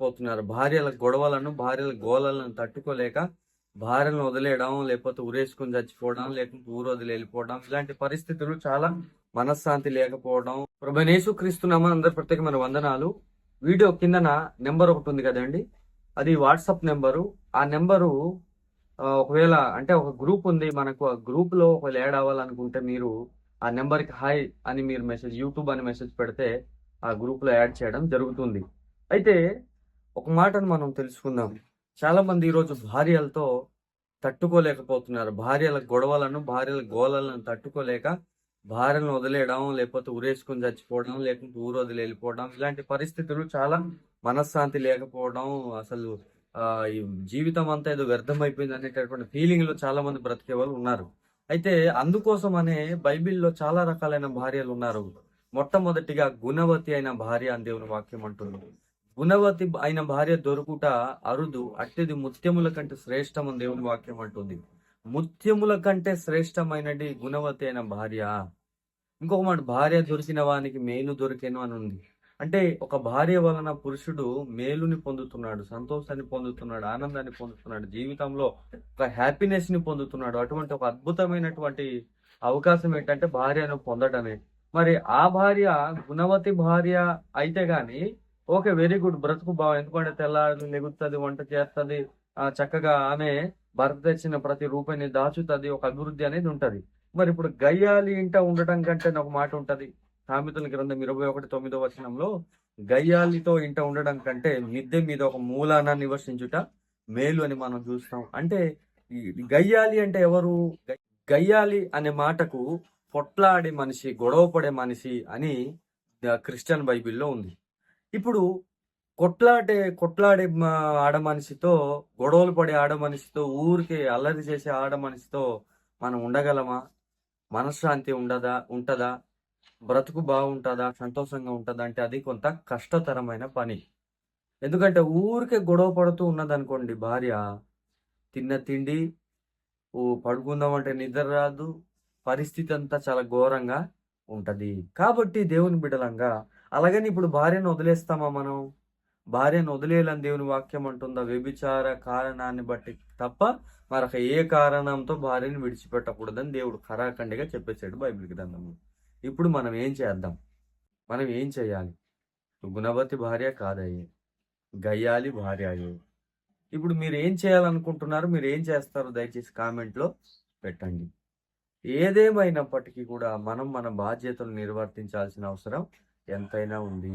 తట్టుకోలేకపోతున్నారు. భార్యల గొడవలను, భార్యల గోలలను తట్టుకోలేక భార్యలను వదిలేయడం, లేకపోతే ఉరేసుకొని చచ్చిపోవడం, లేకపోతే ఊరు వదిలి వెళ్ళిపోవడం, ఇలాంటి పరిస్థితులు చాలా మనశ్శాంతి లేకపోవడం. ప్రభువైన యేసుక్రీస్తు నామమున అందరి ప్రత్యేకమైన వందనాలు. వీడియో కిందన నెంబర్ ఒకటి ఉంది కదండి, అది వాట్సాప్ నెంబరు. ఆ నెంబరు ఒకవేళ అంటే ఒక గ్రూప్ ఉంది మనకు, ఆ గ్రూప్ లో ఒకవేళ యాడ్ అవ్వాలనుకుంటే మీరు ఆ నెంబర్కి హాయ్ అని మీరు మెసేజ్, యూట్యూబ్ అని మెసేజ్ పెడితే ఆ గ్రూప్ లో యాడ్ చేయడం జరుగుతుంది. అయితే ఒక మాటను మనం తెలుసుకుందాం. చాలా మంది ఈరోజు భార్యలతో తట్టుకోలేకపోతున్నారు. భార్యల గొడవలను, భార్యల గోలలను తట్టుకోలేక భార్యలను వదిలేయడం, లేకపోతే ఉరేసుకొని చచ్చిపోవడం, లేకపోతే ఊరు వదిలి వెళ్ళిపోవడం, ఇలాంటి పరిస్థితులు చాలా మనశ్శాంతి లేకపోవడం, అసలు ఈ జీవితం అంతా ఏదో వ్యర్థమైపోయింది అనేటటువంటి ఫీలింగ్ లో చాలా మంది బ్రతికే వాళ్ళు ఉన్నారు. అయితే అందుకోసమనే బైబిల్లో చాలా రకాలైన భార్యలు ఉన్నారు. మొట్టమొదటిగా గుణవతి అయిన భార్య అని దేవుని వాక్యం అంటుంది. గుణవతి అయిన భార్య దొరుకుట అరుదు, అట్టిది ముత్యముల కంటే శ్రేష్టమని దేవుని వాక్యం అంటుంది. ముత్యముల కంటే శ్రేష్టమైనది గుణవతి అయిన భార్య. ఇంకొక మాట, భార్య దొరికిన వానికి మేలు దొరికెను అని ఉంది. అంటే ఒక భార్య వలన పురుషుడు మేలుని పొందుతున్నాడు, సంతోషాన్ని పొందుతున్నాడు, ఆనందాన్ని పొందుతున్నాడు, జీవితంలో ఒక హ్యాపీనెస్ ని పొందుతున్నాడు. అటువంటి ఒక అద్భుతమైనటువంటి అవకాశం ఏంటంటే భార్యను పొందడమే. మరి ఆ భార్య గుణవతి భార్య అయితే గాని ఓకే, వెరీ గుడ్, బ్రతుకు బాగా, ఎందుకంటే తెల్లారి లెగుతుంది, వంట చేస్తుంది, చక్కగా ఆమె భర్త తెచ్చిన ప్రతి రూపాయిని దాచుతుంది, ఒక అభివృద్ధి అనేది ఉంటది. మరి ఇప్పుడు గయ్యాలి ఇంట ఉండటం కంటే ఒక మాట ఉంటది, సామెతల గ్రంథం 21:9 గయ్యాలితో ఇంట ఉండడం కంటే మిద్దె మీద ఒక మూలాన నివసించుట మేలు అని మనం చూస్తాం. అంటే గయ్యాలి అంటే ఎవరు? గయ్యాలి అనే మాటకు పొట్లాడే మనిషి, గొడవ పడే మనిషి అని క్రిస్టియన్ బైబిల్లో ఉంది. ఇప్పుడు కొట్లాడే ఆడ మనిషితో, గొడవలు పడే ఆడ మనిషితో, ఊరికే అల్లరి చేసే ఆడ మనిషితో మనం ఉండగలమా? మనశ్శాంతి ఉంటదా? బ్రతుకు బాగుంటుందా? సంతోషంగా ఉంటుందా? అంటే అది కొంత కష్టతరమైన పని. ఎందుకంటే ఊరికే గొడవ పడుతూ ఉన్నదనుకోండి భార్య, తిన్న తిండి, పడుకుందామంటే నిద్ర రాదు, పరిస్థితి అంతా చాలా ఘోరంగా ఉంటది. కాబట్టి దేవుని బిడ్డలంగా, అలాగని ఇప్పుడు భార్యను వదిలేస్తామా మనం? భార్యను వదిలేయాలని దేవుని వాక్యం అంటుందా? వ్యభిచార కారణాన్ని బట్టి తప్ప మరొక ఏ కారణంతో భార్యను విడిచిపెట్టకూడదని దేవుడు ఖరాఖండిగా చెప్పేశాడు బైబిల్ గ్రంథంలో. ఇప్పుడు మనం ఏం చేద్దాం? మనం ఏం చేయాలి? గుణవతి భార్య కాదయ్యే, గయ్యాలి భార్య అయ్యే. ఇప్పుడు మీరు ఏం చేయాలనుకుంటున్నారు? మీరు ఏం చేస్తారు? దయచేసి కామెంట్లో పెట్టండి. ఏదేమైనప్పటికీ కూడా మనం మన బాధ్యతలు నిర్వర్తించాల్సిన అవసరం ఎంతైనా ఉంది.